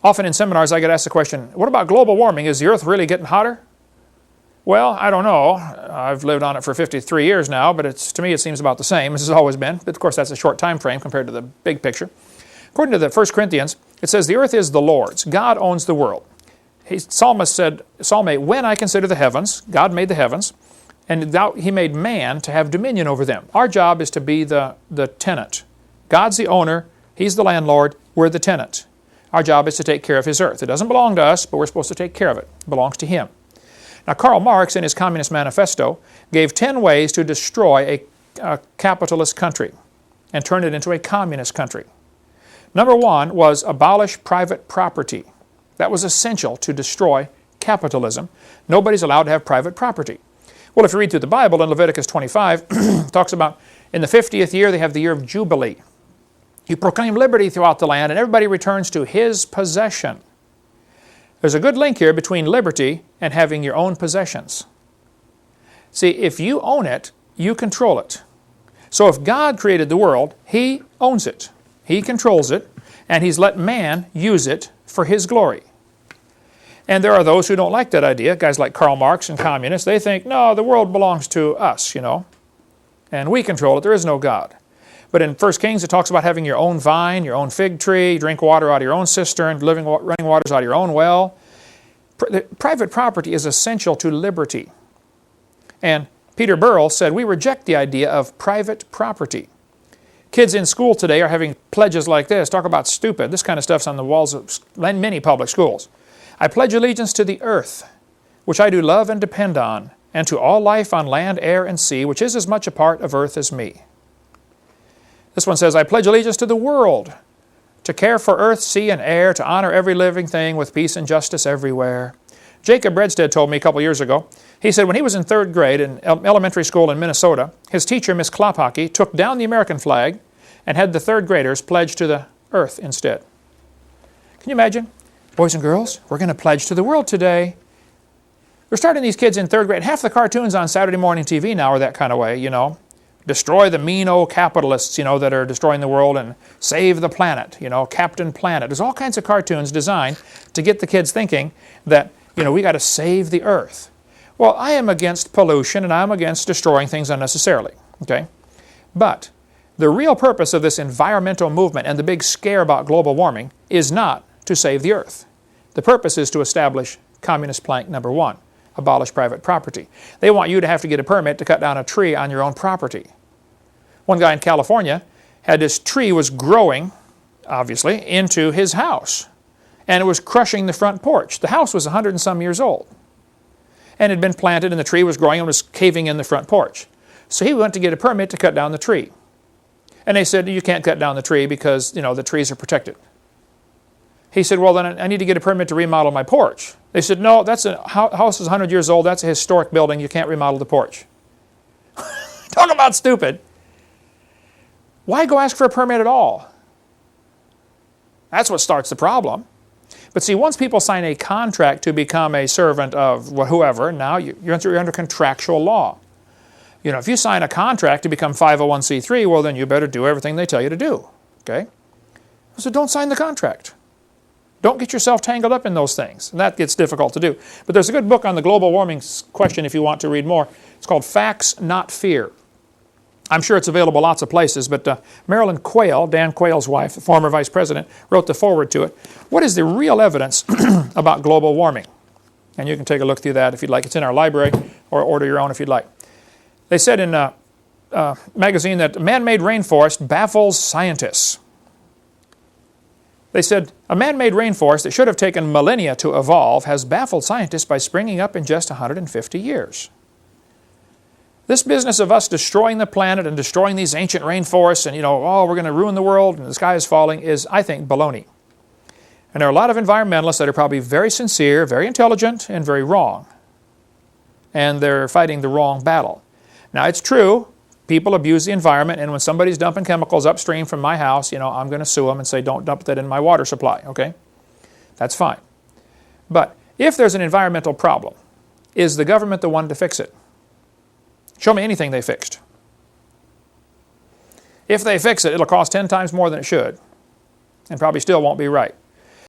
Often in seminars I get asked the question, what about global warming? Is the earth really getting hotter? Well, I don't know. I've lived on it for 53 years now, but to me it seems about the same as it's always been. But of course that's a short time frame compared to the big picture. According to the 1 Corinthians, it says the earth is the Lord's. God owns the world. Psalmist said, Psalm 8, when I consider the heavens, God made the heavens, and He made man to have dominion over them. Our job is to be the tenant. God's the owner, He's the landlord, we're the tenant. Our job is to take care of His earth. It doesn't belong to us, but we're supposed to take care of it. It belongs to Him. Now, Karl Marx, in his Communist Manifesto, gave 10 ways to destroy a capitalist country and turn it into a communist country. Number 1 was abolish private property. That was essential to destroy capitalism. Nobody's allowed to have private property. Well, if you read through the Bible in Leviticus 25, it talks about in the 50th year they have the year of Jubilee. You proclaim liberty throughout the land and everybody returns to his possession. There's a good link here between liberty and having your own possessions. See, if you own it, you control it. So if God created the world, He owns it. He controls it, and He's let man use it for His glory. And there are those who don't like that idea, guys like Karl Marx and communists. They think, no, the world belongs to us, and we control it. There is no God. But in 1 Kings, it talks about having your own vine, your own fig tree, drink water out of your own cistern, running waters out of your own well. Private property is essential to liberty. And Peter Burrell said, we reject the idea of private property. Kids in school today are having pledges like this. Talk about stupid. This kind of stuff's on the walls of many public schools. I pledge allegiance to the earth, which I do love and depend on, and to all life on land, air, and sea, which is as much a part of earth as me. This one says, I pledge allegiance to the world, to care for earth, sea, and air, to honor every living thing with peace and justice everywhere. Jacob Redstead told me a couple years ago, he said when he was in 3rd grade in elementary school in Minnesota, his teacher, Miss Klophocky, took down the American flag and had the 3rd graders pledge to the earth instead. Can you imagine? Boys and girls, we're going to pledge to the world today. We're starting these kids in 3rd grade. Half the cartoons on Saturday morning TV now are that kind of way, Destroy the mean old capitalists, that are destroying the world, and save the planet, Captain Planet. There's all kinds of cartoons designed to get the kids thinking that, we got to save the earth. Well, I am against pollution and I'm against destroying things unnecessarily, okay? But the real purpose of this environmental movement and the big scare about global warming is not to save the earth. The purpose is to establish communist plank number 1. Abolish private property. They want you to have to get a permit to cut down a tree on your own property. One guy in California had this tree was growing, obviously, into his house. And it was crushing the front porch. The house was 100 and some years old. And it had been planted and the tree was growing and was caving in the front porch. So he went to get a permit to cut down the tree. And they said, you can't cut down the tree because, the trees are protected. He said, well, then I need to get a permit to remodel my porch. They said, no, that's a house is 100 years old. That's a historic building. You can't remodel the porch. Talk about stupid. Why go ask for a permit at all? That's what starts the problem. But see, once people sign a contract to become a servant of whoever, now you're under contractual law. If you sign a contract to become 501c3, well, then you better do everything they tell you to do. Okay? So don't sign the contract. Don't get yourself tangled up in those things. And that gets difficult to do. But there's a good book on the global warming question if you want to read more. It's called Facts, Not Fear. I'm sure it's available lots of places, but Marilyn Quayle, Dan Quayle's wife, the former vice president, wrote the foreword to it. What is the real evidence about global warming? And you can take a look through that if you'd like. It's in our library, or order your own if you'd like. They said in a magazine that man-made rainforest baffles scientists. They said, a man-made rainforest that should have taken millennia to evolve has baffled scientists by springing up in just 150 years. This business of us destroying the planet and destroying these ancient rainforests and, we're going to ruin the world and the sky is falling is, I think, baloney. And there are a lot of environmentalists that are probably very sincere, very intelligent, and very wrong. And they're fighting the wrong battle. Now, it's true, people abuse the environment, and when somebody's dumping chemicals upstream from my house, I'm going to sue them and say, don't dump that in my water supply, okay? That's fine. But if there's an environmental problem, is the government the one to fix it? Show me anything they fixed. If they fix it, it'll cost 10 times more than it should, and probably still won't be right.